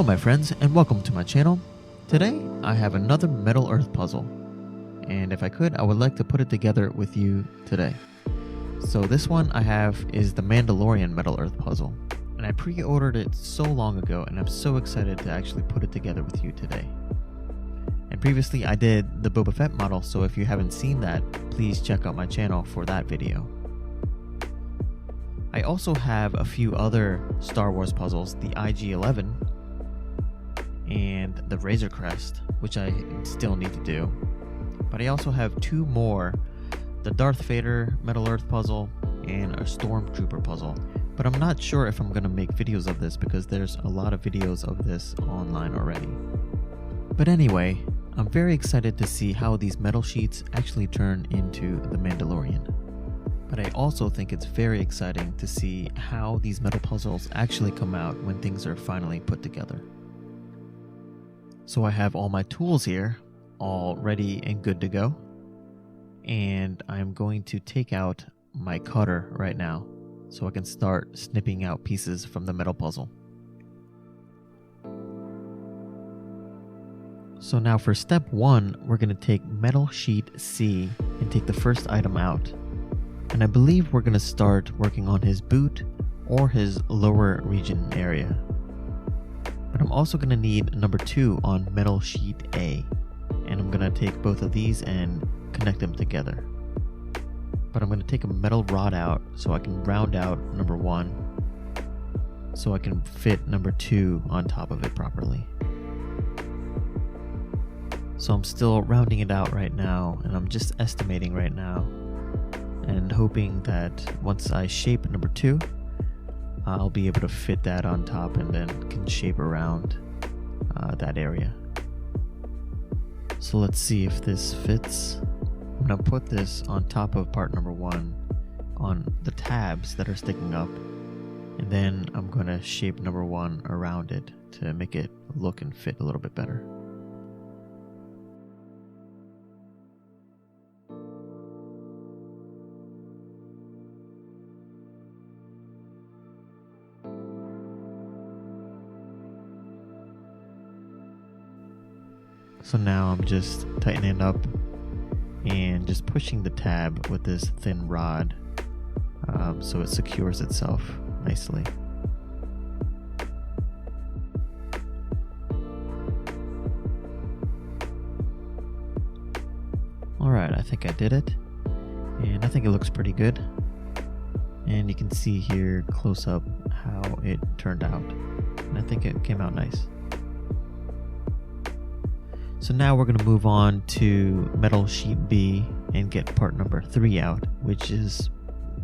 my friends, and welcome to my channel. Today I have another Metal Earth puzzle, and if I could, I would like to put it together with you today. So this one I have is the Mandalorian Metal Earth puzzle, and I pre-ordered it so long ago, and I'm so excited to actually put it together with you today. And previously I did the Boba Fett model, so if you haven't seen that, please check out my channel for that video. I also have a few other Star Wars puzzles, the IG-11 and the Razor Crest, which I still need to do. But I also have two more, the Darth Vader Metal Earth puzzle and a Stormtrooper puzzle. But I'm not sure if I'm going to make videos of this because there's a lot of videos of this online already. But anyway, I'm very excited to see how these metal sheets actually turn into the Mandalorian. But I also think it's very exciting to see how these metal puzzles actually come out when things are finally put together. So I have all my tools here, all ready and good to go. And I'm going to take out my cutter right now so I can start snipping out pieces from the metal puzzle. So now for step 1, we're going to take metal sheet C and take the first item out. And I believe we're going to start working on his boot or his lower region area. But I'm also going to need number 2 on metal sheet A. And I'm going to take both of these and connect them together. But I'm going to take a metal rod out so I can round out number 1 so I can fit number 2 on top of it properly. So I'm still rounding it out right now, and I'm just estimating right now and hoping that once I shape number 2, I'll be able to fit that on top and then can shape around that area. So let's see if this fits. I'm going to put this on top of part number 1 on the tabs that are sticking up, and then I'm going to shape number 1 around it to make it look and fit a little bit better. So now I'm just tightening it up and just pushing the tab with this thin rod so it secures itself nicely. Alright, I think I did it, and I think it looks pretty good. And you can see here close up how it turned out, and I think it came out nice. So now we're going to move on to metal sheet B and get part number 3 out, which is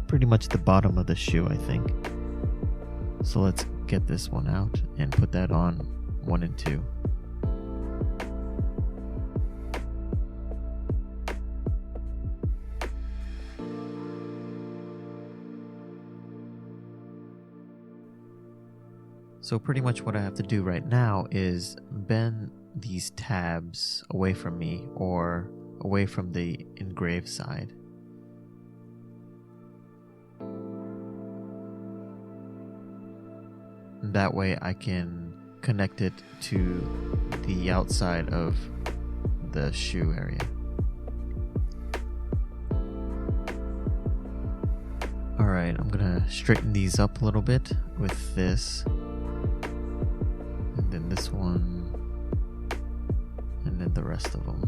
pretty much the bottom of the shoe, I think. So let's get this one out and put that on 1 and 2. So pretty much what I have to do right now is bend these tabs away from me or away from the engraved side. That way I can connect it to the outside of the shoe area. Alright, I'm gonna straighten these up a little bit with this. And then this one. And then the rest of them,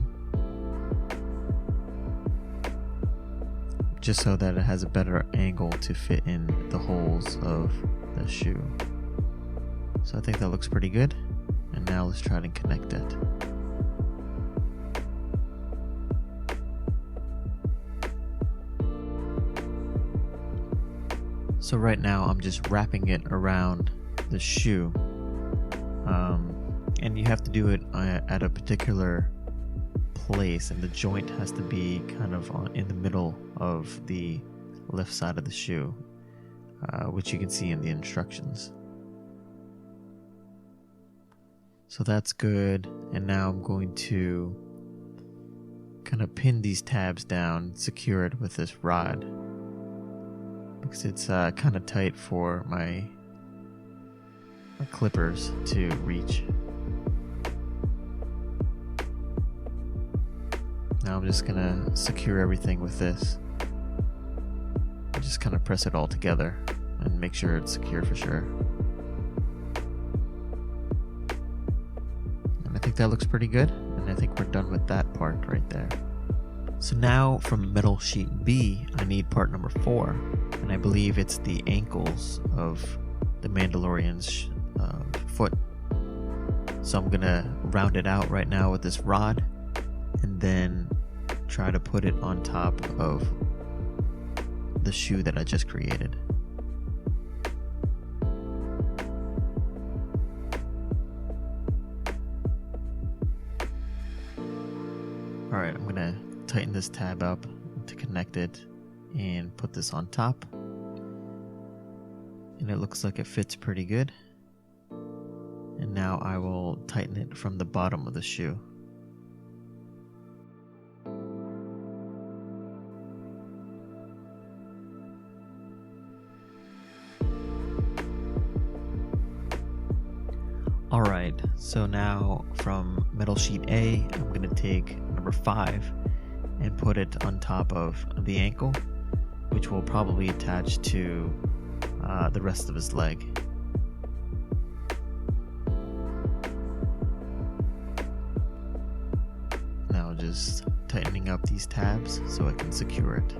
just so that it has a better angle to fit in the holes of the shoe. So I think that looks pretty good, and now let's try to connect it. So right now I'm just wrapping it around the shoe. And you have to do it at a particular place, and the joint has to be kind of in the middle of the left side of the shoe, which you can see in the instructions. So that's good, and now I'm going to kind of pin these tabs down, secure it with this rod, because it's kind of tight for my clippers to reach. Now I'm just gonna secure everything with this. Just kind of press it all together and make sure it's secure for sure. And I think that looks pretty good, and I think we're done with that part right there. So now from metal sheet B, I need part number 4, and I believe it's the ankles of the Mandalorian's foot. So I'm gonna round it out right now with this rod, and then try to put it on top of the shoe that I just created. Alright, I'm gonna tighten this tab up to connect it and put this on top. And it looks like it fits pretty good. And now I will tighten it from the bottom of the shoe. Alright, so now from metal sheet A, I'm going to take number 5 and put it on top of the ankle, which will probably attach to the rest of his leg. Now just tightening up these tabs so I can secure it.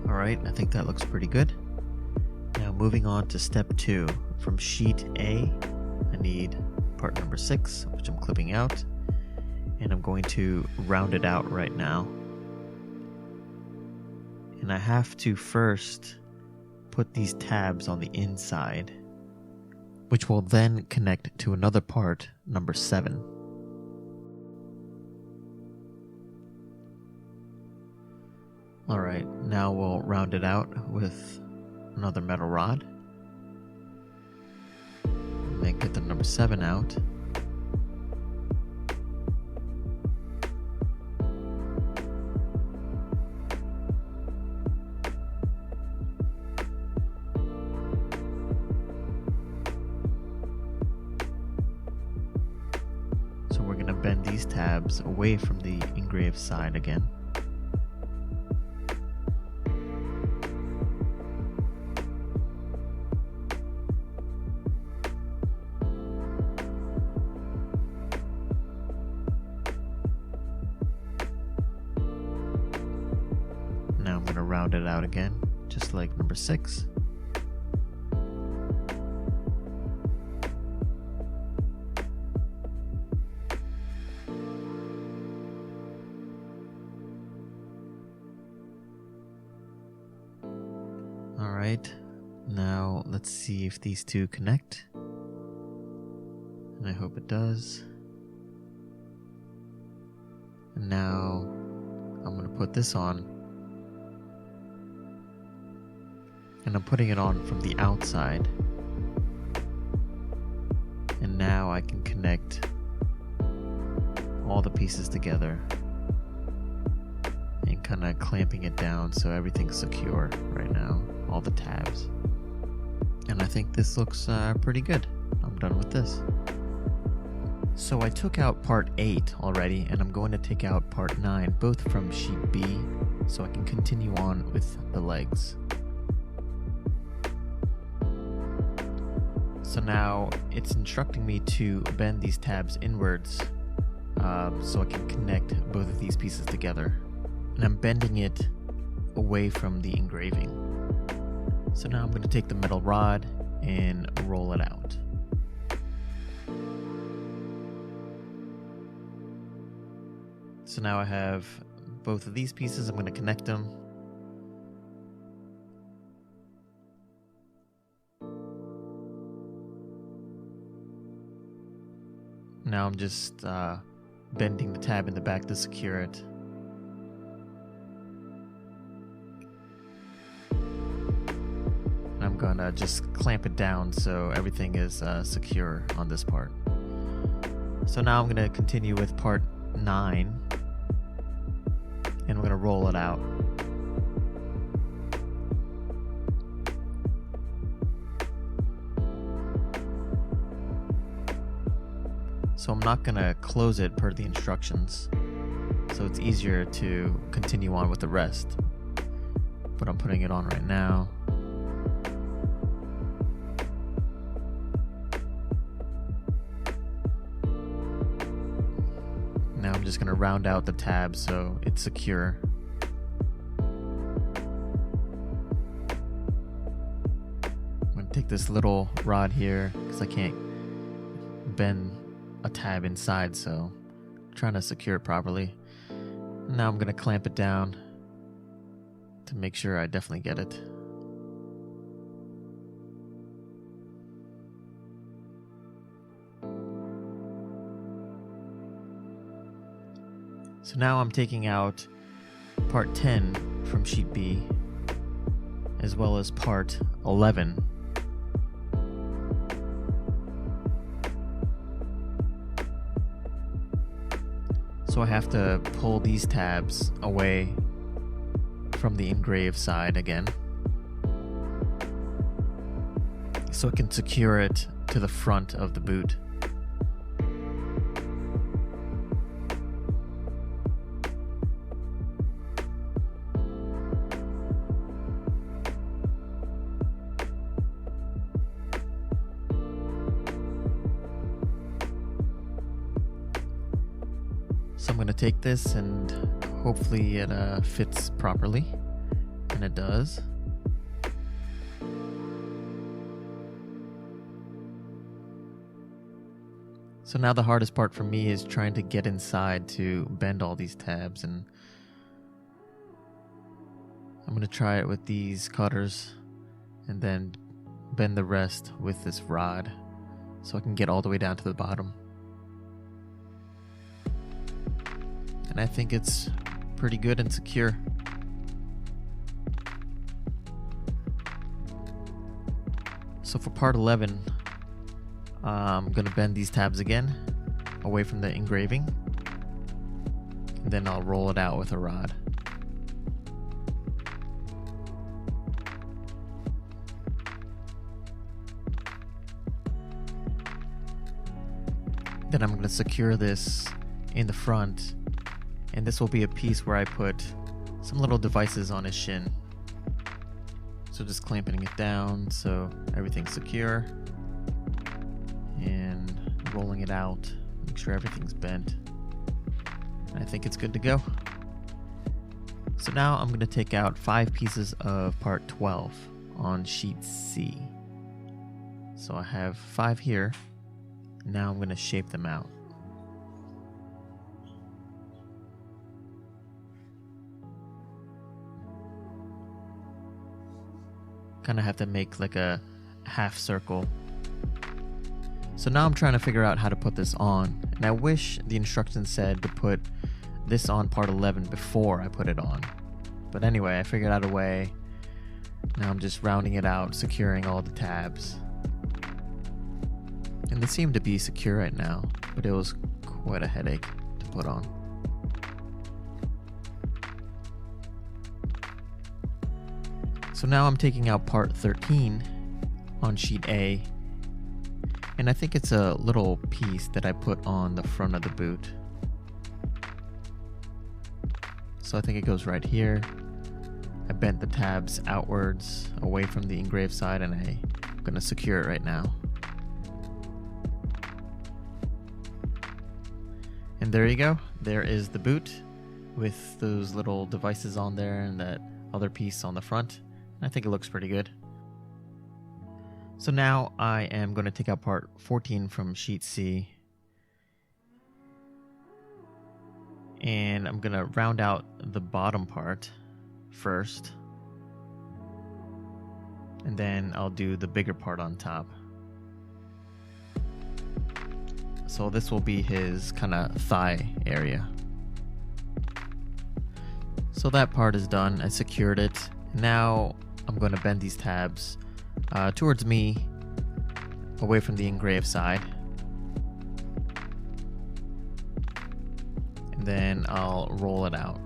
Alright, I think that looks pretty good. Now moving on to step 2. From sheet A, I need part number 6, which I'm clipping out, and I'm going to round it out right now. And I have to first put these tabs on the inside, which will then connect to another part, number 7. Alright, now we'll round it out with another metal rod. And then get the number 7 out. So we're going to bend these tabs away from the engraved side again. Now I'm going to round it out again, just like number 6. Alright, now let's see if these two connect. And I hope it does. And now I'm going to put this on. And I'm putting it on from the outside. And now I can connect all the pieces together and kind of clamping it down so everything's secure right now, all the tabs. And I think this looks pretty good. I'm done with this. So I took out part 8 already, and I'm going to take out part 9, both from sheet B, so I can continue on with the legs. So now it's instructing me to bend these tabs inwards so I can connect both of these pieces together. And I'm bending it away from the engraving. So now I'm going to take the metal rod and roll it out. So now I have both of these pieces. I'm going to connect them. Now I'm just bending the tab in the back to secure it. And I'm gonna just clamp it down so everything is secure on this part. So now I'm going to continue with part 9, and I'm going to roll it out. So I'm not going to close it per the instructions, so it's easier to continue on with the rest. But I'm putting it on right now. Now I'm just going to round out the tab so it's secure. I'm going to take this little rod here because I can't bend a tab inside, so I'm trying to secure it properly. Now I'm going to clamp it down to make sure I definitely get it. So now I'm taking out part 10 from sheet B, as well as part 11. So I have to pull these tabs away from the engraved side again, so it can secure it to the front of the boot. So I'm going to take this and hopefully it fits properly, and it does. So now the hardest part for me is trying to get inside to bend all these tabs, and I'm going to try it with these cutters and then bend the rest with this rod so I can get all the way down to the bottom. And I think it's pretty good and secure. So for part 11, I'm going to bend these tabs again away from the engraving, and then I'll roll it out with a rod. Then I'm going to secure this in the front, and this will be a piece where I put some little devices on his shin. So just clamping it down so everything's secure, and rolling it out, make sure everything's bent. And I think it's good to go. So now I'm going to take out 5 pieces of part 12 on sheet C. So I have 5 here. Now I'm going to shape them out. Kind of have to make like a half circle. So now I'm trying to figure out how to put this on, and I wish the instructions said to put this on part 11 before I put it on. But anyway, I figured out a way. Now I'm just rounding it out, securing all the tabs. And they seem to be secure right now, but it was quite a headache to put on. So now I'm taking out part 13 on sheet A, and I think it's a little piece that I put on the front of the boot. So I think it goes right here. I bent the tabs outwards away from the engraved side, and I'm going to secure it right now. And there you go. There is the boot with those little devices on there and that other piece on the front. I think it looks pretty good. So now I am going to take out part 14 from sheet C, and I'm going to round out the bottom part first, and then I'll do the bigger part on top. So this will be his kind of thigh area. So that part is done. I secured it. Now I'm going to bend these tabs towards me, away from the engraved side. then I'll roll it out.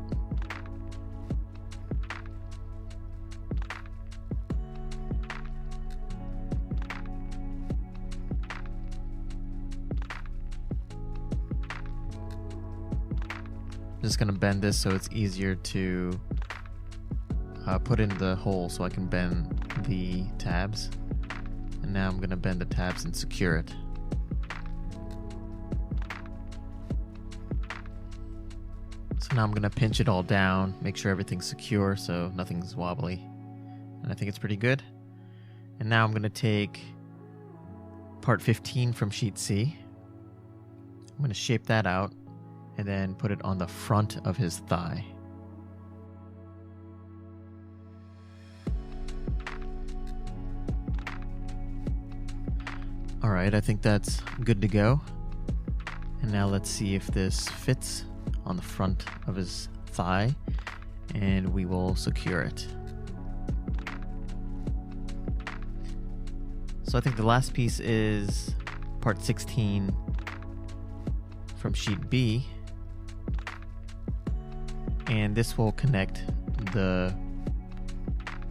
I'm just gonna bend this so it's easier to put in the hole so I can bend the tabs. And now I'm gonna bend the tabs and secure it. So now I'm gonna pinch it all down, make sure everything's secure so nothing's wobbly. And I think it's pretty good. And now I'm gonna take part 15 from sheet C. I'm gonna shape that out and then put it on the front of his thigh. All right, I think that's good to go. And now let's see if this fits on the front of his thigh, and we will secure it. So I think the last piece is part 16 from sheet B, and this will connect the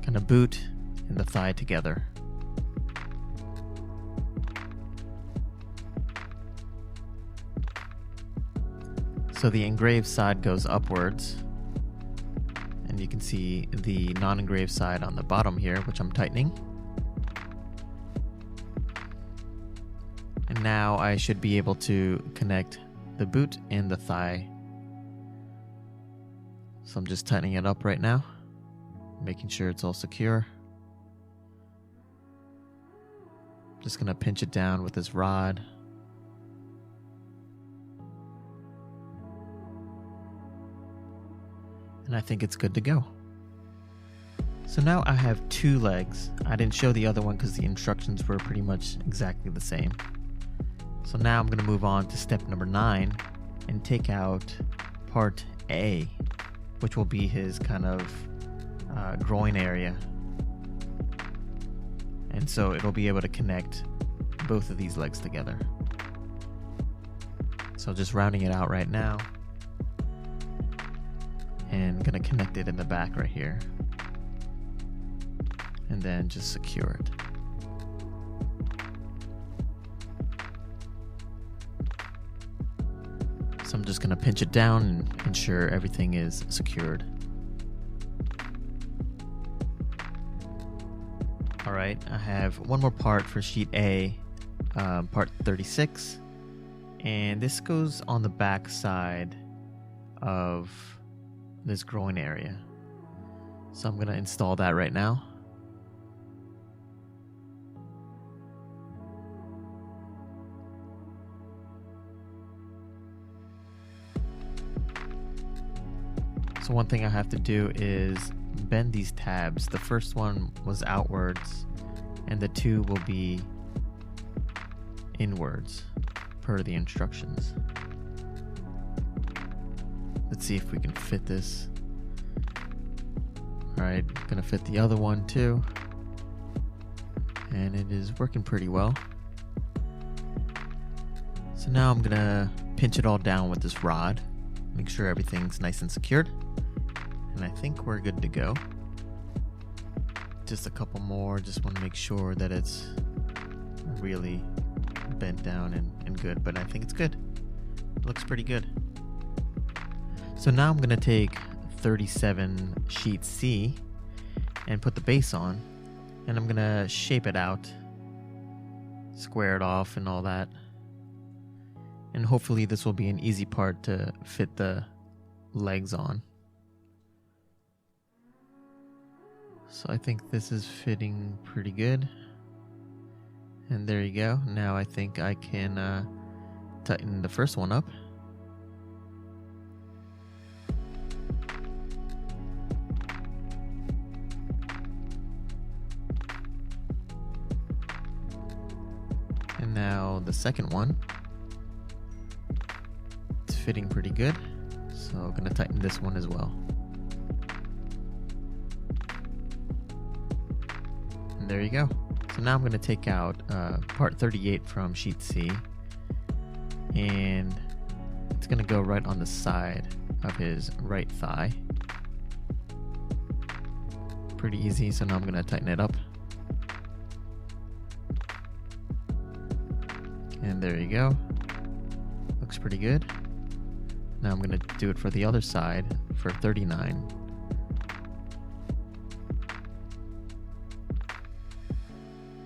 kind of boot and the thigh together. So the engraved side goes upwards, and you can see the non-engraved side on the bottom here, which I'm tightening. And now I should be able to connect the boot and the thigh. So I'm just tightening it up right now, making sure it's all secure. Just gonna pinch it down with this rod. And I think it's good to go. So now I have two legs. I didn't show the other one because the instructions were pretty much exactly the same. So now I'm going to move on to step number 9 and take out part A, which will be his kind of groin area. And so it'll be able to connect both of these legs together. So just rounding it out right now. And gonna connect it in the back right here, and then just secure it. So I'm just gonna pinch it down and ensure everything is secured. All right, I have one more part for sheet A, part 36, and this goes on the back side of this groin area. So I'm gonna install that right now. So one thing I have to do is bend these tabs. The first one was outwards, and the two will be inwards per the instructions. Let's see if we can fit this. All right, gonna fit the other one too. And it is working pretty well. So now I'm gonna pinch it all down with this rod, make sure everything's nice and secured. And I think we're good to go. Just a couple more, just wanna make sure that it's really bent down and good, but I think it's good. It looks pretty good. So now I'm going to take 37 sheet C and put the base on, and I'm going to shape it out, square it off and all that. And hopefully this will be an easy part to fit the legs on. So I think this is fitting pretty good. And there you go. Now I think I can tighten the first one up. And now the second one. It's fitting pretty good. So I'm going to tighten this one as well. And there you go. So now I'm going to take out part 38 from sheet C. And it's It's gonna go right on the side of his right thigh. Pretty easy, so now I'm gonna tighten it up. And there you go. Looks pretty good. Now I'm gonna do it for the other side for 39.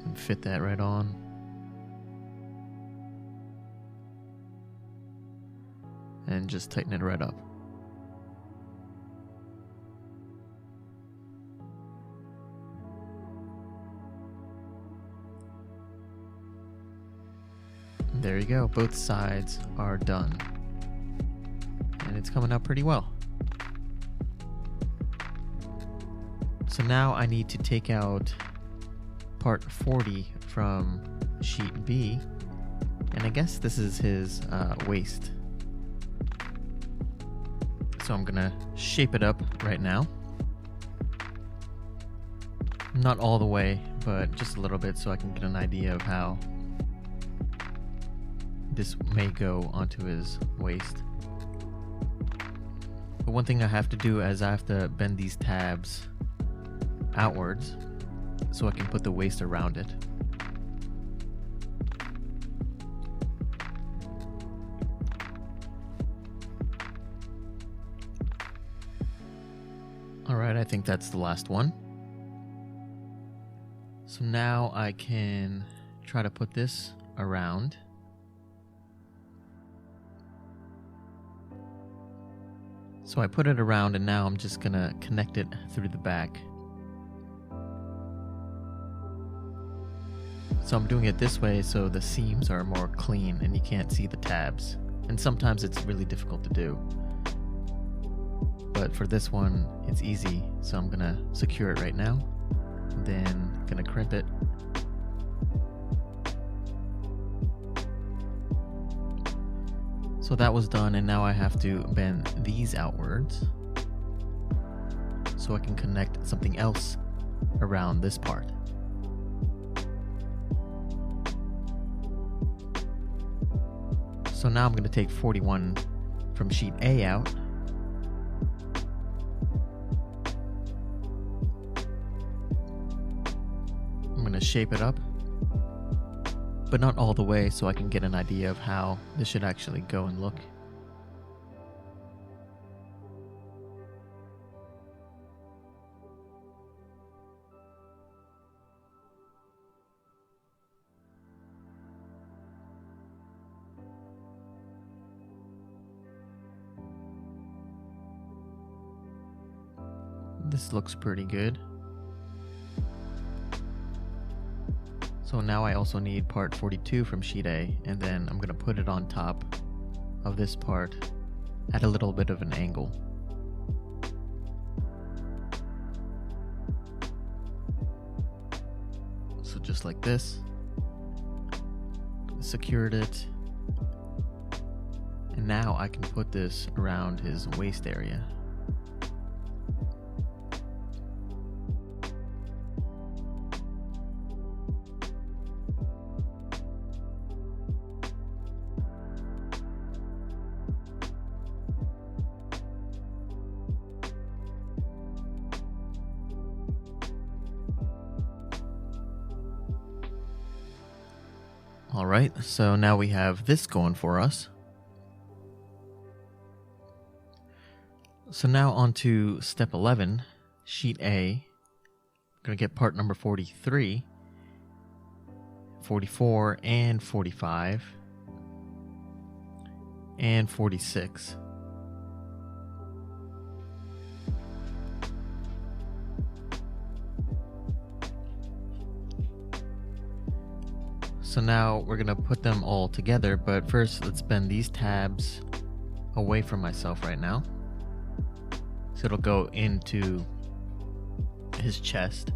And fit that right on. And just tighten it right up. There you go, both sides are done. And it's coming out pretty well. So now I need to take out part 40 from sheet B, and I guess this is his waist. So I'm gonna shape it up right now. Not all the way, but just a little bit so I can get an idea of how this may go onto his waist. But one thing I have to do is I have to bend these tabs outwards so I can put the waist around it. Alright, I think that's the last one. So now I can try to put this around. So I put it around, and now I'm just gonna connect it through the back. So I'm doing it this way so the seams are more clean and you can't see the tabs. And sometimes it's really difficult to do. But for this one, it's easy. So I'm gonna secure it right now. Then gonna crimp it. So that was done, and now I have to bend these outwards so I can connect something else around this part. So now I'm going to take 41 from sheet A out. I'm going to shape it up, but not all the way, so I can get an idea of how this should actually go and look. This looks pretty good. So now I also need part 42 from sheet A, and then I'm going to put it on top of this part at a little bit of an angle. So just like this. Secured it. And now I can put this around his waist area. Alright, so now we have this going for us. So now on to step 11, sheet A. I'm going to get part number 43, 44, and 45, and 46. So now we're going to put them all together, but first let's bend these tabs away from myself right now. So it'll go into his chest.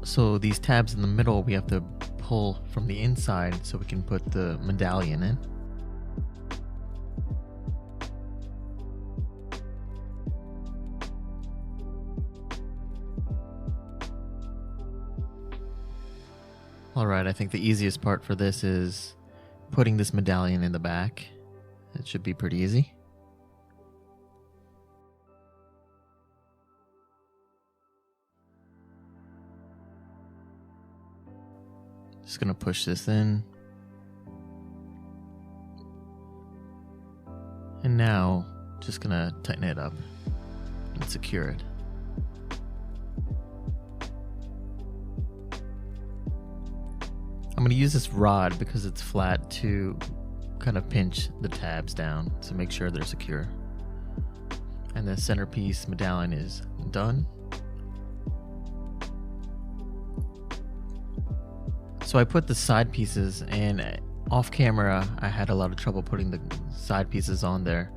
So these tabs in the middle we have to pull from the inside so we can put the medallion in. Alright, I think the easiest part for this is putting this medallion in the back. It should be pretty easy. Just gonna push this in. And now, just gonna tighten it up and secure it. I'm gonna use this rod because it's flat to kind of pinch the tabs down to make sure they're secure. And the centerpiece medallion is done. So I put the side pieces, and off camera I had a lot of trouble putting the side pieces on there,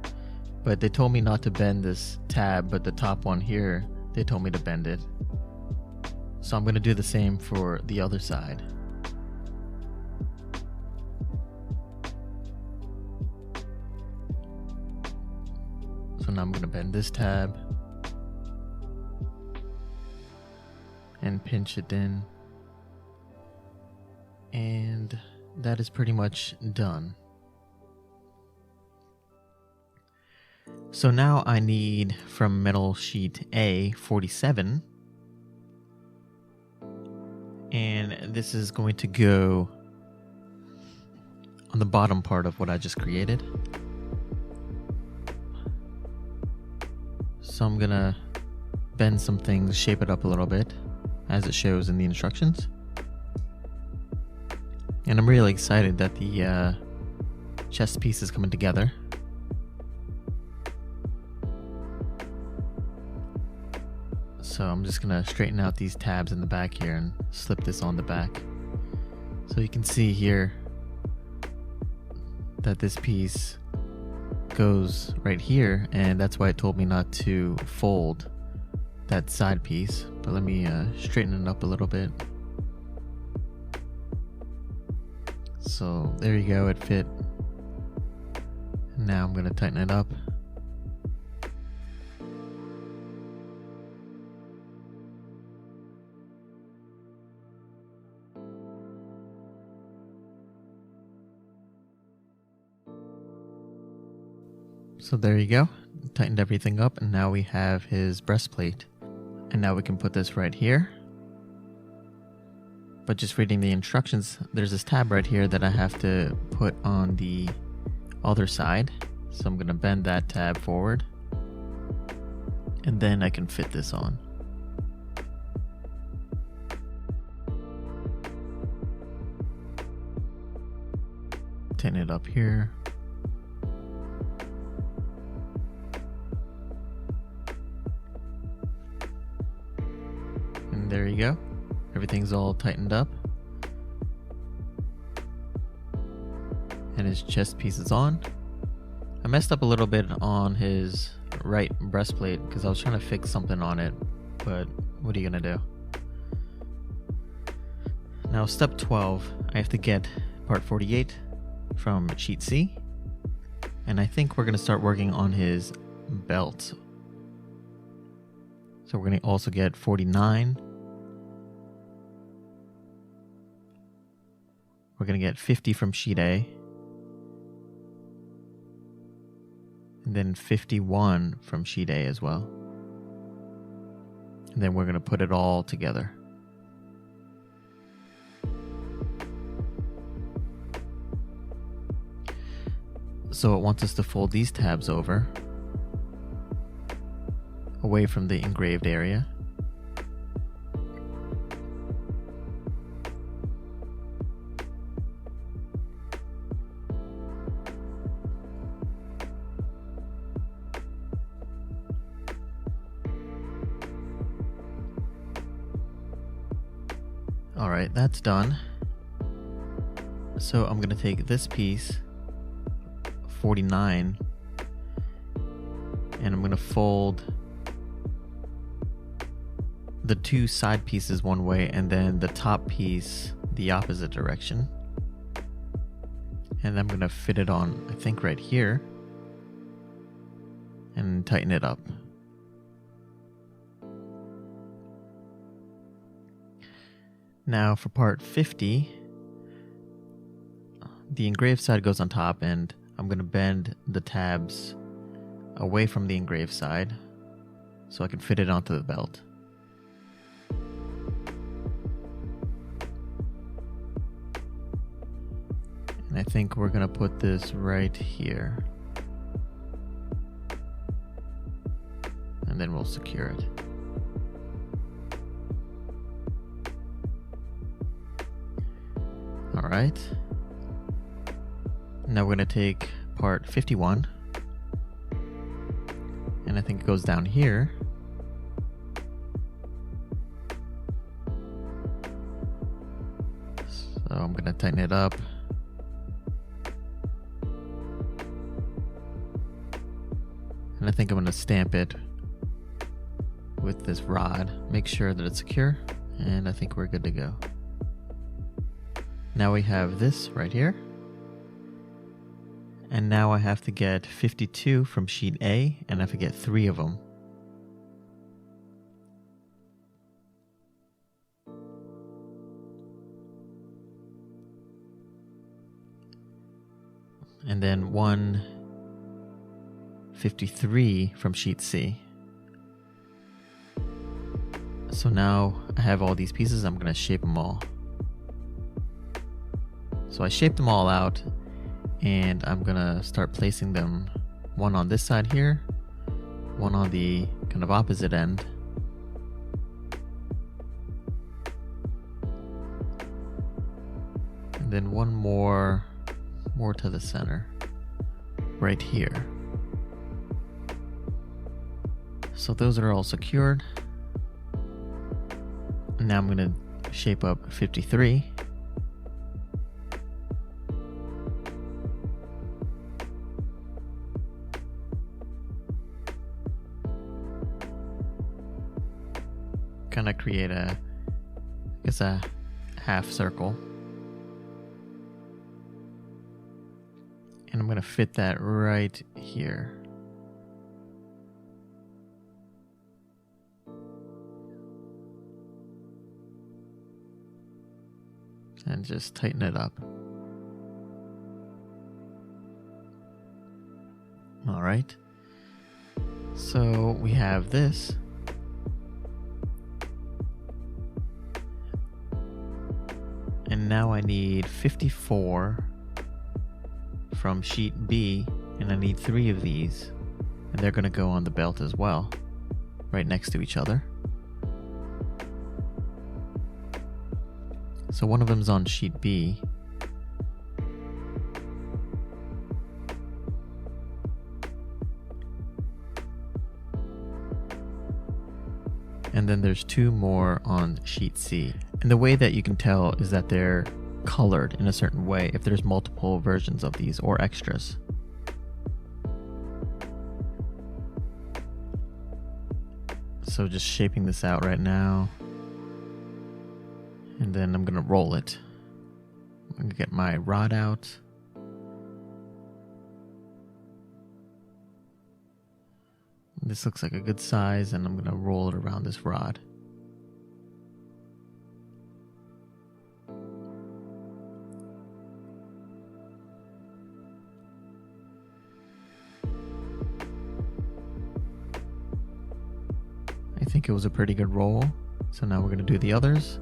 but they told me not to bend this tab, but the top one here, they told me to bend it. So I'm going to do the same for the other side. So now I'm going to bend this tab and pinch it in. And that is pretty much done. So now I need from metal sheet A47, and this is going to go on the bottom part of what I just created. So I'm gonna bend some things, shape it up a little bit as it shows in the instructions. And I'm really excited that the chest piece is coming together. So I'm just gonna straighten out these tabs in the back here and slip this on the back. So you can see here that this piece goes right here, and that's why it told me not to fold that side piece. But let me straighten it up a little bit. So there you go, it fit. Now I'm going to tighten it up. So there you go, tightened everything up, and now we have his breastplate. And now we can put this right here. But just reading the instructions, there's this tab right here that I have to put on the other side. So I'm going to bend that tab forward, and then I can fit this on. Tighten it up here. And there you go. Everything's all tightened up. And his chest piece is on. I messed up a little bit on his right breastplate because I was trying to fix something on it, but what are you gonna do? Now step 12, I have to get part 48 from sheet C. And I think we're gonna start working on his belt. So we're gonna also get 49. We're going to get 50 from sheet A, and then 51 from sheet A as well. And then we're going to put it all together. So it wants us to fold these tabs over, away from the engraved area. Alright, that's done. So I'm going to take this piece, 49, and I'm going to fold the two side pieces one way and then the top piece the opposite direction. And I'm going to fit it on, I think, right here and tighten it up. Now for part 50, the engraved side goes on top, and I'm going to bend the tabs away from the engraved side so I can fit it onto the belt. And I think we're going to put this right here. And then we'll secure it. All right. Now we're going to take part 51. And I think it goes down here. So I'm going to tighten it up. And I think I'm going to stamp it with this rod. Make sure that it's secure. And I think we're good to go. Now we have this right here. And now I have to get 52 from sheet A, and I have to get 3 of them. And then 153 from sheet C. So now I have all these pieces. I'm going to shape them all. So I shaped them all out, and I'm going to start placing them, one on this side here, one on the kind of opposite end. And then one more to the center, right here. So those are all secured. Now I'm going to shape up 53. Kind of create a half circle. And I'm going to fit that right here. And just tighten it up. All right. So we have this. And now I need 54 from sheet B, and I need 3 of these. And they're going to go on the belt as well, right next to each other. So one of them is on sheet B. And then there's 2 more on sheet C. And the way that you can tell is that they're colored in a certain way if there's multiple versions of these or extras. So just shaping this out right now. And then I'm going to roll it. I'm going to get my rod out. This looks like a good size, and I'm going to roll it around this rod. I think it was a pretty good roll. So now we're going to do the others.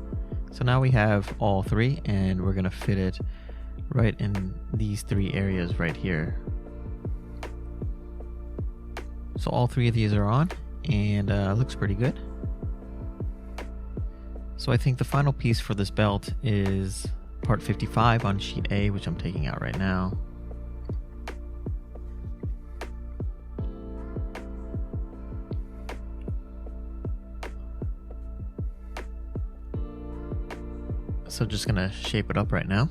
So now we have all 3, and we're going to fit it right in these 3 areas right here. So all 3 of these are on, and looks pretty good. So I think the final piece for this belt is part 55 on sheet A, which I'm taking out right now. So just gonna shape it up right now.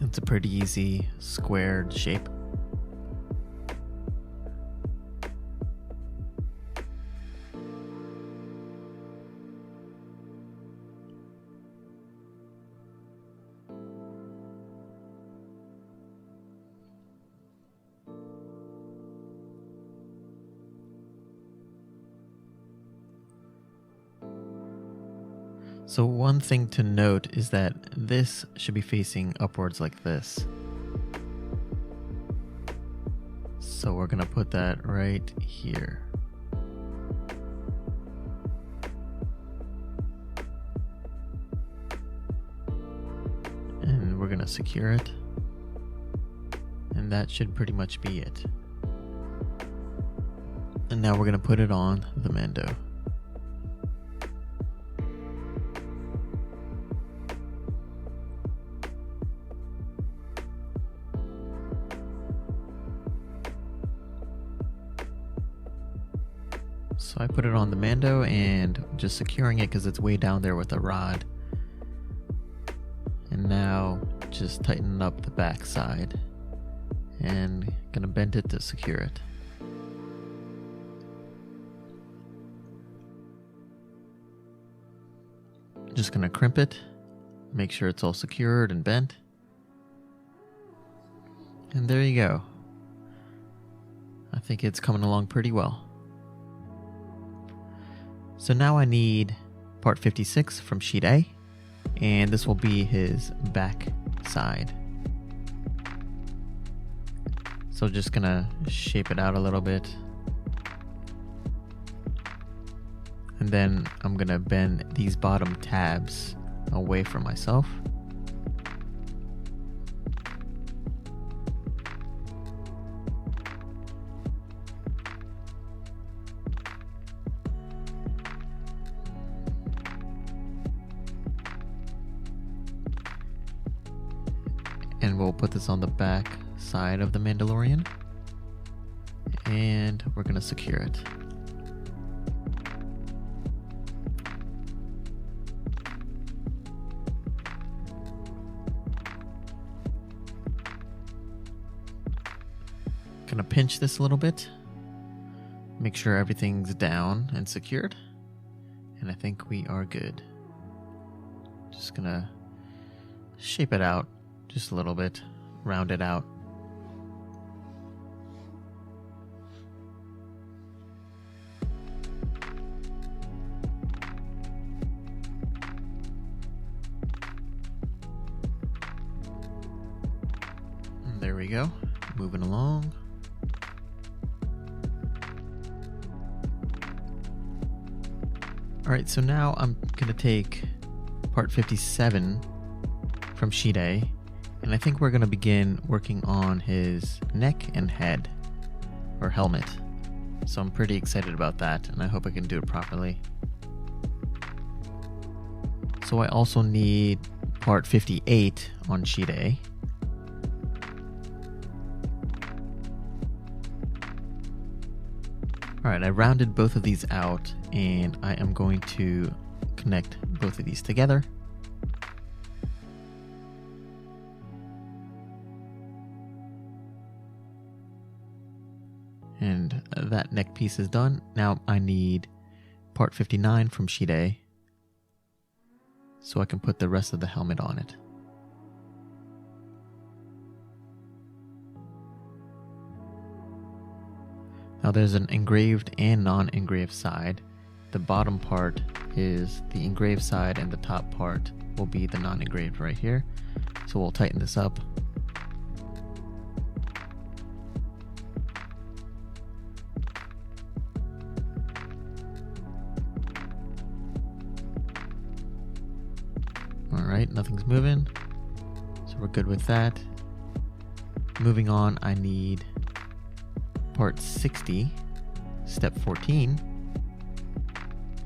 It's a pretty easy squared shape. So one thing to note is that this should be facing upwards like this. So we're gonna put that right here. And we're gonna secure it. And that should pretty much be it. And now we're gonna put it on the Mando. So I put it on the Mando and just securing it because it's way down there with a rod. And now just tighten up the back side and gonna bend it to secure it. Just gonna crimp it, make sure it's all secured and bent. And there you go. I think it's coming along pretty well. So now I need part 56 from sheet A, and this will be his back side. So just gonna shape it out a little bit. And then I'm gonna bend these bottom tabs away from myself. And we'll put this on the back side of the Mandalorian. And we're gonna secure it. Gonna pinch this a little bit. Make sure everything's down and secured. And I think we are good. Just gonna shape it out just a little bit, round it out. And there we go, moving along. All right, so now I'm gonna take part 57 from sheet A, and I think we're gonna begin working on his neck and head, or helmet. So I'm pretty excited about that, and I hope I can do it properly. So I also need part 58 on sheet A. Alright, I rounded both of these out, and I am going to connect both of these together. And that neck piece is done. Now I need part 59 from sheet A, so I can put the rest of the helmet on it. Now there's an engraved and non-engraved side. The bottom part is the engraved side and the top part will be the non-engraved right here. So we'll tighten this up. Alright, nothing's moving. So we're good with that. Moving on, I need part 60, step 14,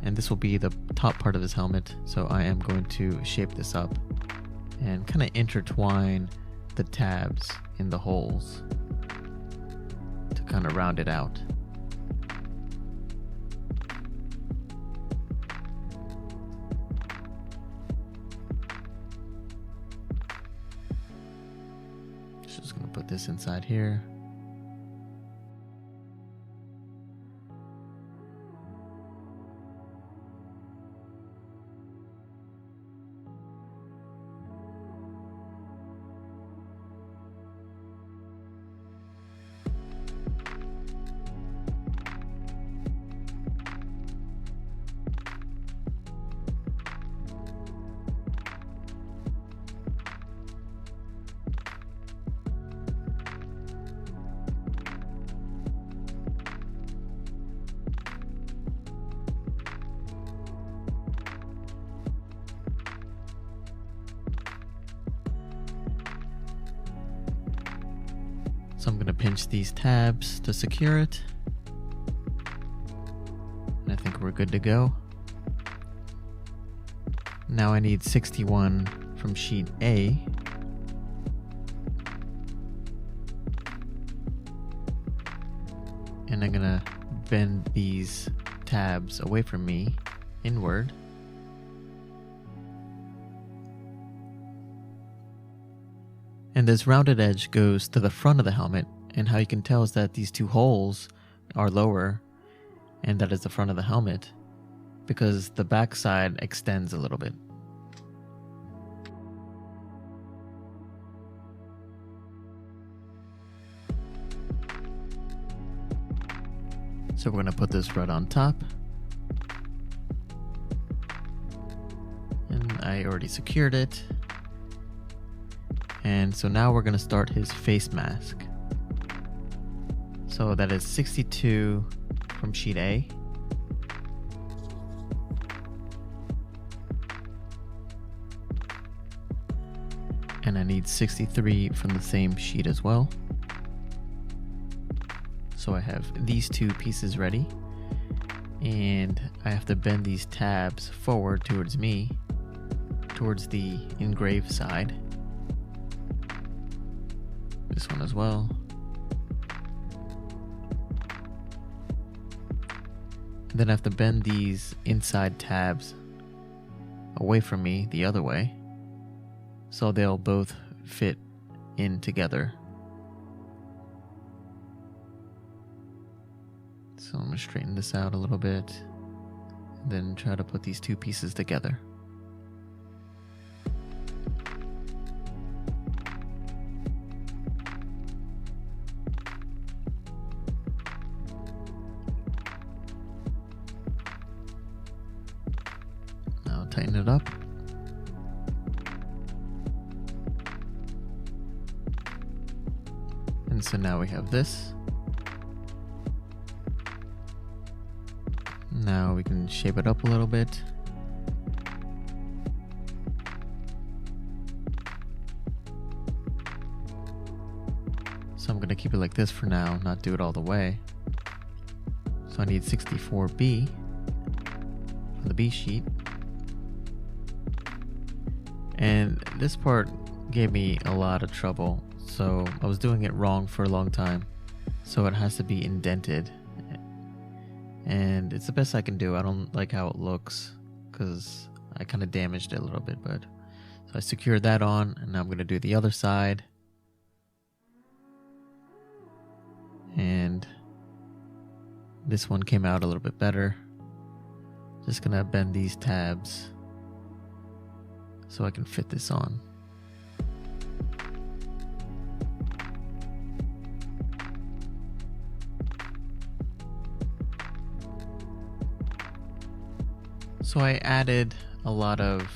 and this will be the top part of his helmet. So I am going to shape this up and kind of intertwine the tabs in the holes to kind of round it out. Just going to put this inside here. So I'm going to pinch these tabs to secure it. And I think we're good to go. Now I need 61 from sheet A. And I'm gonna bend these tabs away from me, inward. And this rounded edge goes to the front of the helmet, and how you can tell is that these two holes are lower, and that is the front of the helmet, because the back side extends a little bit. So we're going to put this right on top. And I already secured it. And so now we're going to start his face mask. So that is 62 from sheet A. And I need 63 from the same sheet as well. So I have these two pieces ready, and I have to bend these tabs forward towards me, towards the engraved side. This one as well. And then I have to bend these inside tabs away from me the other way, so they'll both fit in together. So I'm going to straighten this out a little bit, and then try to put these two pieces together. Now tighten it up. And so now we have this. Now we can shape it up a little bit. So I'm going to keep it like this for now, not do it all the way. So I need 64B for the B sheet. And this part gave me a lot of trouble. So I was doing it wrong for a long time. So it has to be indented. And it's the best I can do. I don't like how it looks because I kind of damaged it a little bit, but so I secured that on, and now I'm going to do the other side. And this one came out a little bit better. Just going to bend these tabs so I can fit this on. So I added a lot of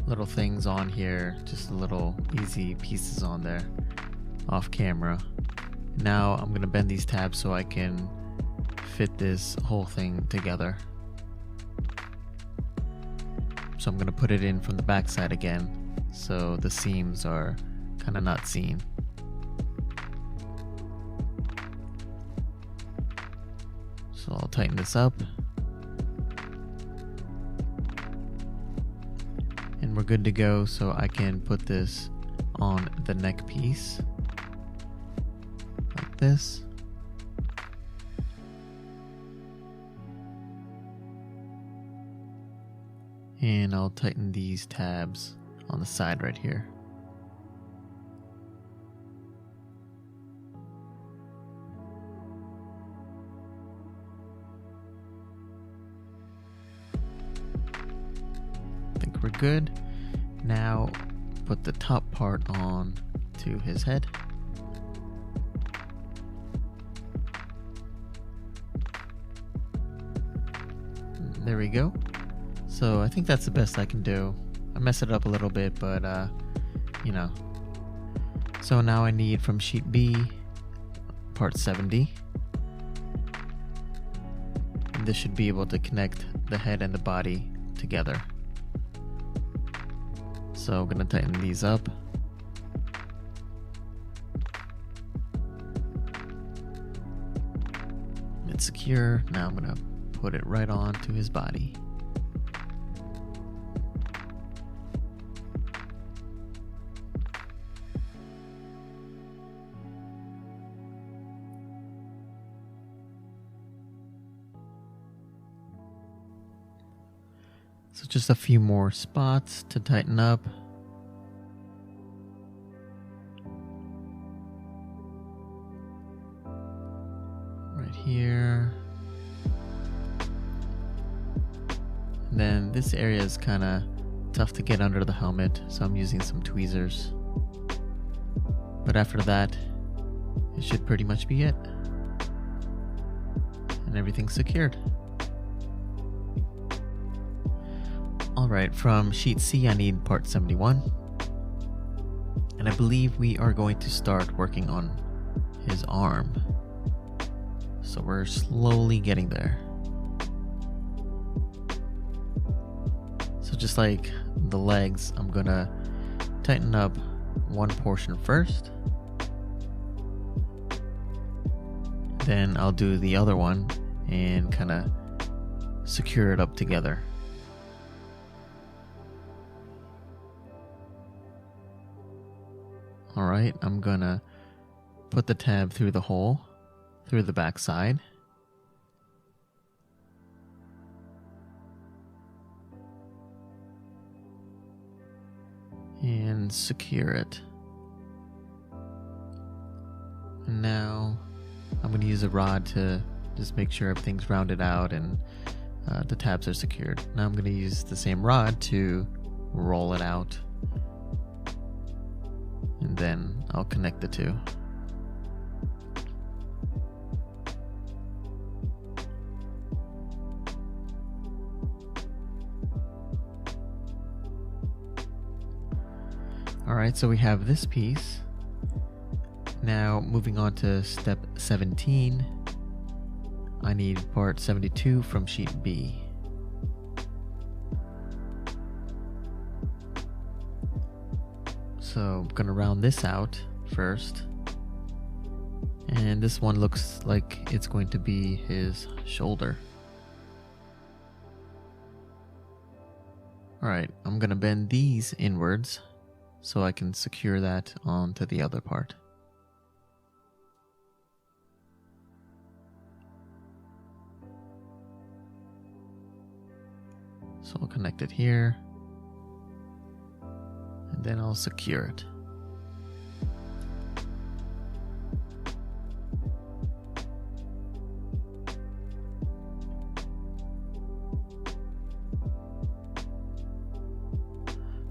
little things on here, just little easy pieces on there off camera. Now I'm going to bend these tabs so I can fit this whole thing together. So I'm going to put it in from the back side again, so the seams are kind of not seen. So I'll tighten this up. And we're good to go, so I can put this on the neck piece like this. And I'll tighten these tabs on the side right here. I think we're good. Now put the top part on to his head. There we go. So I think that's the best I can do. I messed it up a little bit, but you know. So now I need from sheet B, part 70. And this should be able to connect the head and the body together. So I'm gonna tighten these up. secure. Now I'm gonna put it right onto his body. So just a few more spots to tighten up. Right here. And then this area is kind of tough to get under the helmet, so I'm using some tweezers. But after that, it should pretty much be it. And everything's secured. Alright, from sheet C I need part 71. And I believe we are going to start working on his arm. So we're slowly getting there. So just like the legs, I'm gonna tighten up one portion first. Then I'll do the other one and kind of secure it up together. Alright, I'm gonna put the tab through the hole, through the back side. And secure it. And now I'm going to use a rod to just make sure everything's rounded out and the tabs are secured. Now I'm going to use the same rod to roll it out. And then I'll connect the two. Alright, so we have this piece. Now moving on to step 17, I need part 72 from sheet B. So I'm going to round this out first. And this one looks like it's going to be his shoulder. Alright, I'm going to bend these inwards so I can secure that onto the other part. So I'll connect it here. And then I'll secure it.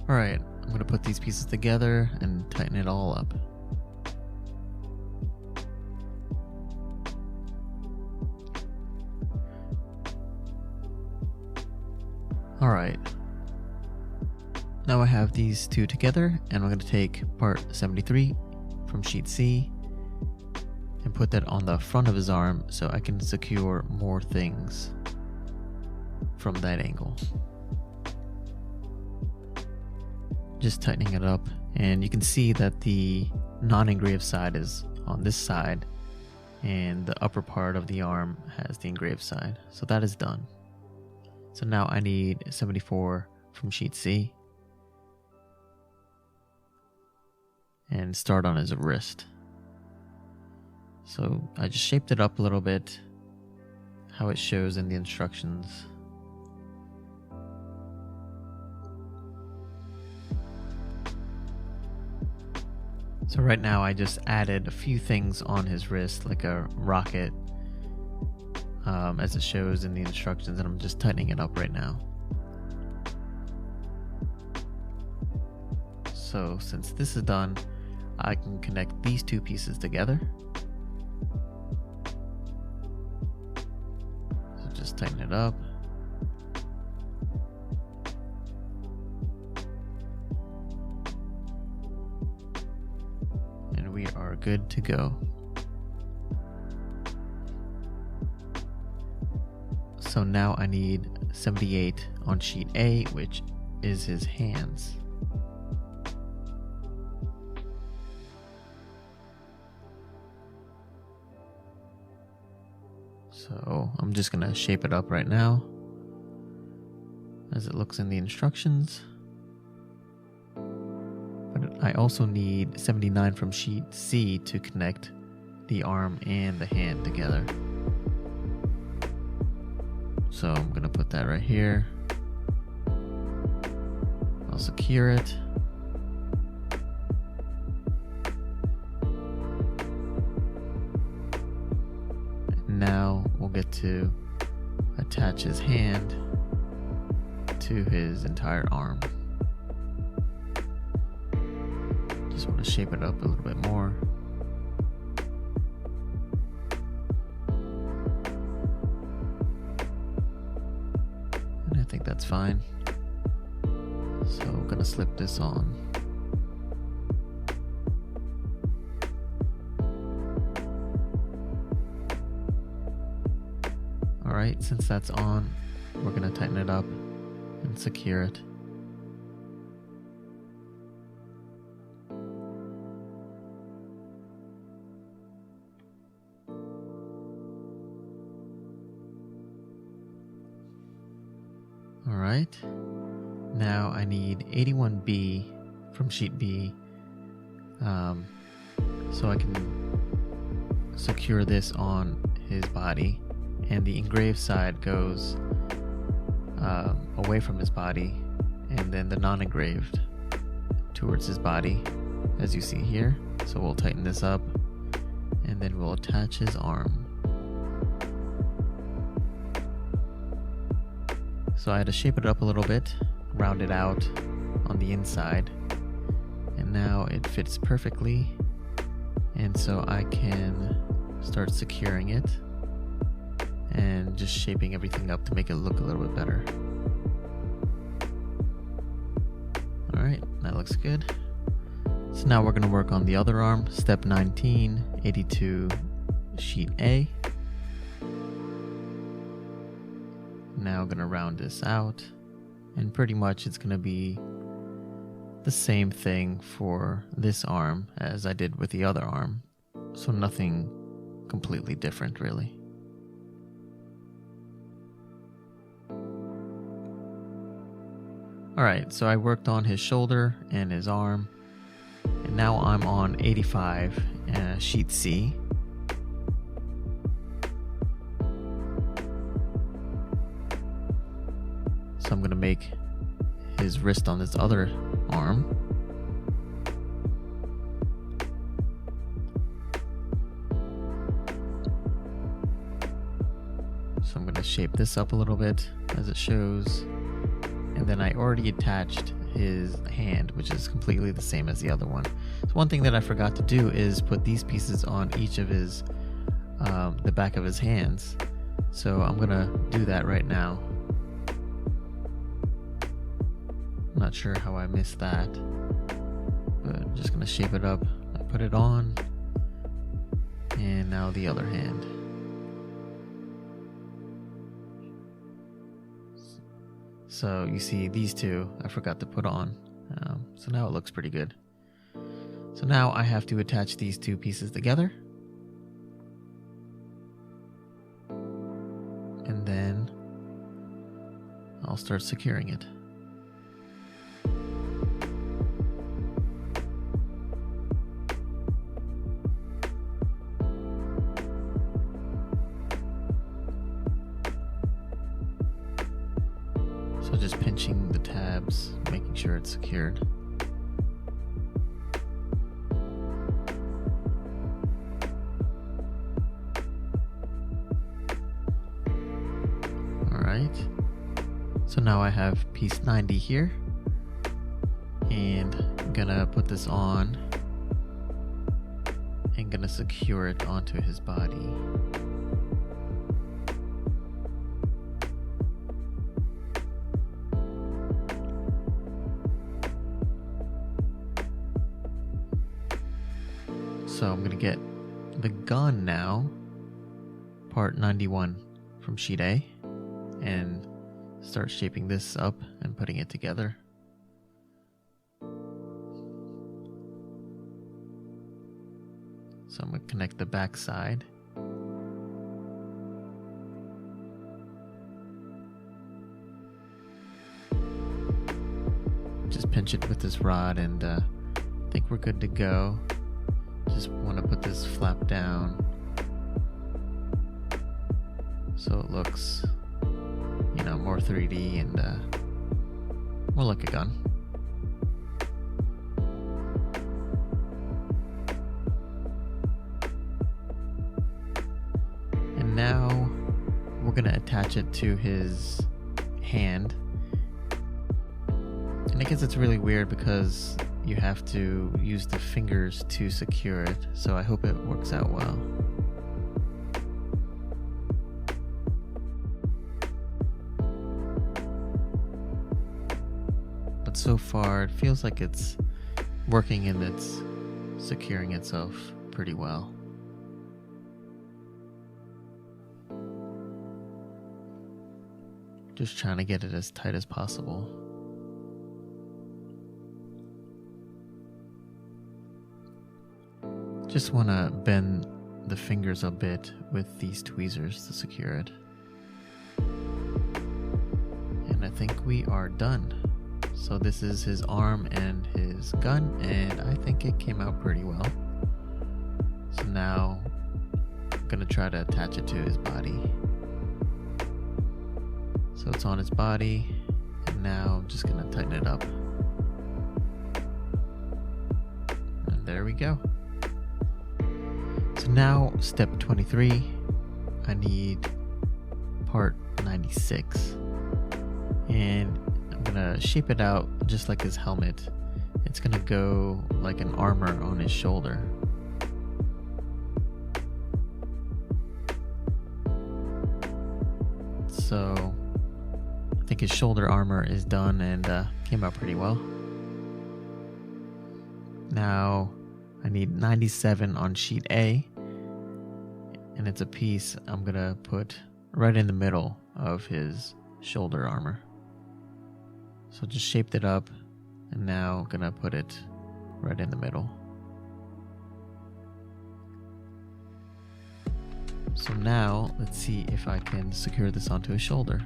Alright, I'm going to put these pieces together and tighten it all up. Alright. Now I have these two together, and I'm going to take part 73 from sheet C and put that on the front of his arm so I can secure more things from that angle. Just tightening it up, and you can see that the non-engraved side is on this side and the upper part of the arm has the engraved side. So that is done. So now I need 74 from sheet C and start on his wrist. So I just shaped it up a little bit, how it shows in the instructions. So right now I just added a few things on his wrist, like a rocket, as it shows in the instructions, and I'm just tightening it up right now. So since this is done, I can connect these two pieces together. So just tighten it up. And we are good to go. So now I need 78 on sheet A, which is his hands. So I'm just gonna shape it up right now as it looks in the instructions. But I also need 79 from sheet C to connect the arm and the hand together. So I'm gonna put that right here. I'll secure it. And now we'll get to attach his hand to his entire arm. Just want to shape it up a little bit more. And I think that's fine. So I'm gonna slip this on. Alright, since that's on, we're gonna tighten it up and secure it. Alright, now I need 81B from sheet B so I can secure this on his body, and the engraved side goes away from his body, and then the non-engraved towards his body, as you see here. So we'll tighten this up, and then we'll attach his arm. So I had to shape it up a little bit, round it out on the inside, and now it fits perfectly, and so I can start securing it and just shaping everything up to make it look a little bit better. Alright, that looks good. So now we're going to work on the other arm, step 19, 82 sheet A. Now I'm going to round this out, and pretty much it's going to be the same thing for this arm as I did with the other arm, so nothing completely different really. Alright, so I worked on his shoulder and his arm, and now I'm on 85 sheet C. So I'm going to make his wrist on this other arm. So I'm going to shape this up a little bit as it shows. And then I already attached his hand, which is completely the same as the other one. So one thing that I forgot to do is put these pieces on each of his, the back of his hands. So I'm going to do that right now. Not sure how I missed that, but I'm just gonna shape it up. I put it on, and now the other hand. So you see these two I forgot to put on, so now it looks pretty good. So now I have to attach these two pieces together, and then I'll start securing it. So just pinching the tabs, making sure it's secured. Alright, so now I have piece 90 here, and I'm gonna put this on and gonna secure it onto his body. So I'm going to get the gun now, part 91 from sheet A, and start shaping this up and putting it together. So I'm going to connect the back side. pinch it with this rod, and I think we're good to go. Just want to put this flap down so it looks, you know, more 3D and more like a gun. And now we're gonna attach it to his hand. And I guess it's really weird because you have to use the fingers to secure it, so I hope it works out well. But so far it feels like it's working and it's securing itself pretty well. Just trying to get it as tight as possible. Just want to bend the fingers a bit with these tweezers to secure it. And I think we are done. So this is his arm and his gun, and I think it came out pretty well. So now I'm gonna try to attach it to his body. So it's on his body, and now I'm just gonna tighten it up. And there we go. So now step 23, I need part 96. And I'm gonna shape it out just like his helmet. It's gonna go like an armor on his shoulder. So I think his shoulder armor is done and came out pretty well. Now I need 97 on sheet A, and it's a piece I'm gonna put right in the middle of his shoulder armor. So just shaped it up, and now gonna put it right in the middle. So now let's see if I can secure this onto his shoulder.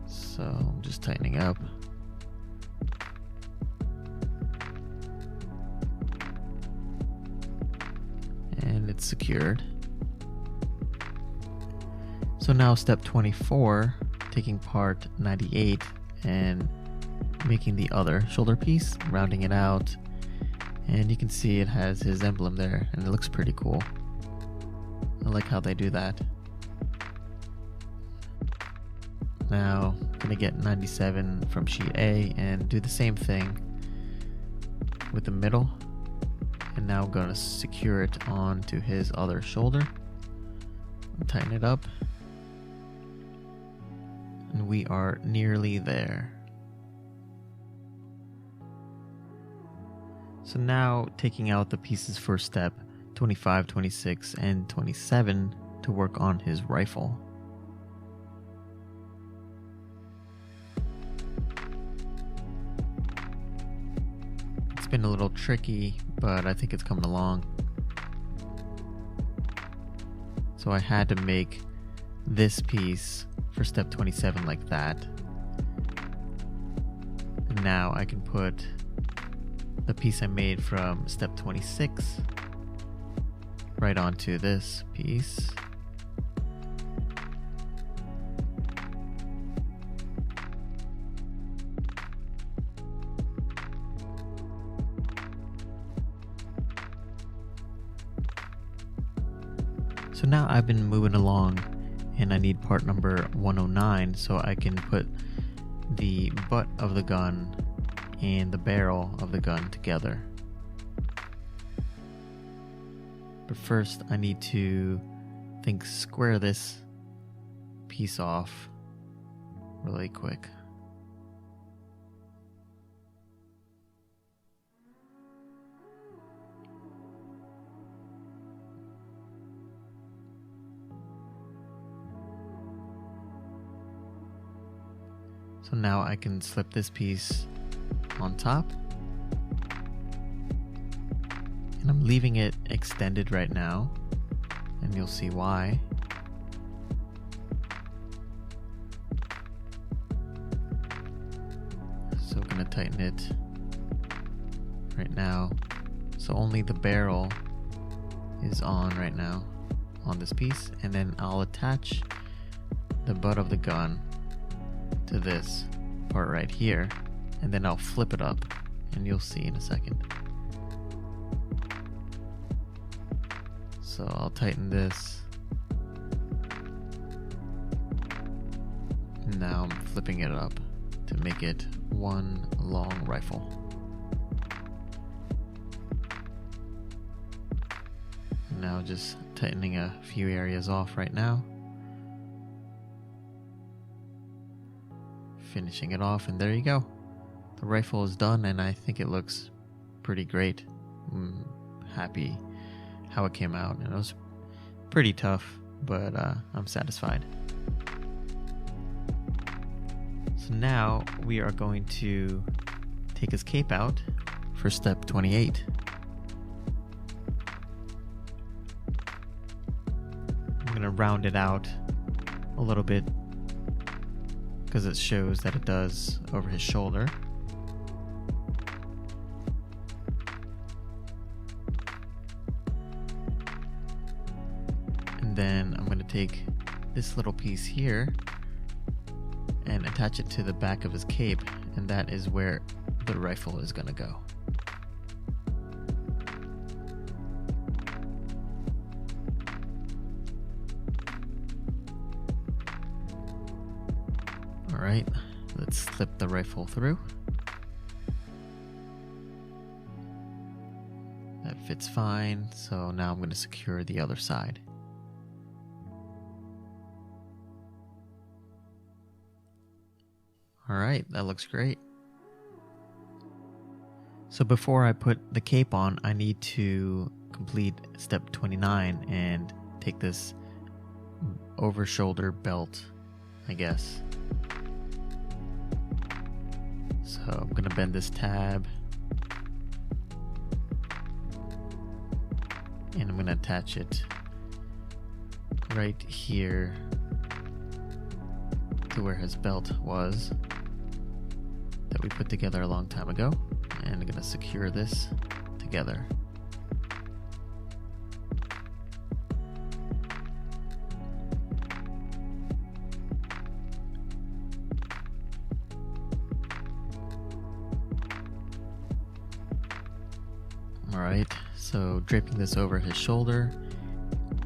So I'm just tightening up. And it's secured. So now step 24, taking part 98 and making the other shoulder piece, rounding it out, and you can see it has his emblem there, and it looks pretty cool. I like how they do that. Now I'm gonna get 97 from sheet A and do the same thing with the middle, and now I'm gonna secure it onto his other shoulder, tighten it up. And we are nearly there. So now taking out the pieces for step 25, 26, and 27 to work on his rifle. It's been a little tricky, but I think it's coming along. So I had to make this piece for step 27 like that. And now I can put the piece I made from step 26 right onto this piece. So now I've been moving along, and I need part number 109 so I can put the butt of the gun and the barrel of the gun together. But first I need to square this piece off really quick. So now I can slip this piece on top, and I'm leaving it extended right now, and you'll see why. gonna tighten it right now. So only the barrel is on right now on this piece, and then I'll attach the butt of the gun to this part right here, and then I'll flip it up, and you'll see in a second. So I'll tighten this. Now I'm flipping it up to make it one long rifle. Now just tightening a few areas off right now. Finishing it off, and there you go. The rifle is done, and I think it looks pretty great. I'm happy how it came out, and it was pretty tough, but I'm satisfied. So now we are going to take his cape out for step 28. I'm going to round it out a little bit because it shows that it does over his shoulder. And then I'm going to take this little piece here and attach it to the back of his cape, and that is where the rifle is going to go. Alright, let's slip the rifle through. That fits fine, so now I'm going to secure the other side. Alright, that looks great. So before I put the cape on, I need to complete step 29 and take this over shoulder belt, I guess. So I'm going to bend this tab, and I'm going to attach it right here to where his belt was that we put together a long time ago, and I'm going to secure this together. Alright, so draping this over his shoulder,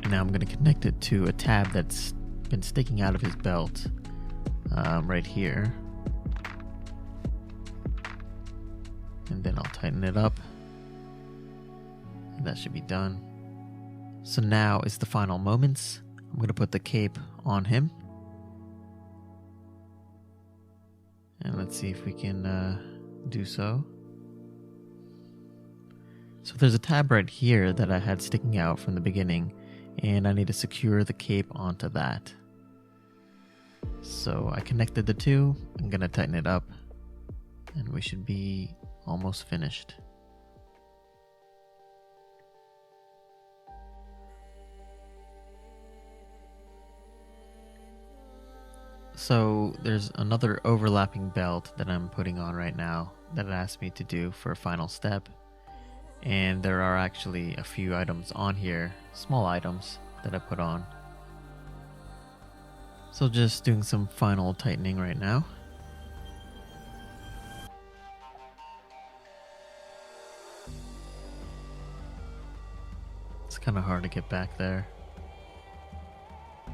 and now I'm going to connect it to a tab that's been sticking out of his belt right here. And then I'll tighten it up, and that should be done. So now is the final moments. I'm going to put the cape on him, and let's see if we can do so. So there's a tab right here that I had sticking out from the beginning, and I need to secure the cape onto that. So I connected the two. I'm going to tighten it up, and we should be almost finished. So there's another overlapping belt that I'm putting on right now that it asked me to do for a final step. And there are actually a few items on here, small items that I put on. So just doing some final tightening right now. It's kind of hard to get back there.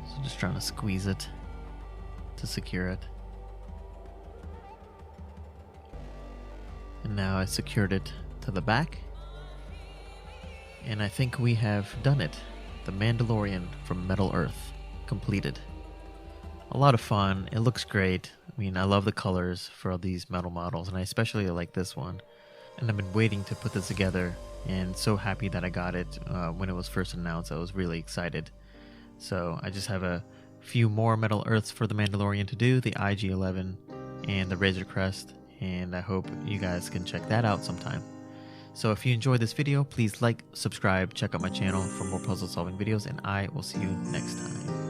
So just trying to squeeze it to secure it. And now I secured it to the back. And I think we have done it. The Mandalorian from Metal Earth completed. A lot of fun. It looks great. I mean, I love the colors for all these metal models, and I especially like this one. And I've been waiting to put this together, and so happy that I got it when it was first announced. I was really excited. So I just have a few more Metal Earths for the Mandalorian to do, the IG-11 and the Razor Crest, and I hope you guys can check that out sometime. So if you enjoyed this video, please like, subscribe, check out my channel for more puzzle solving videos, and I will see you next time.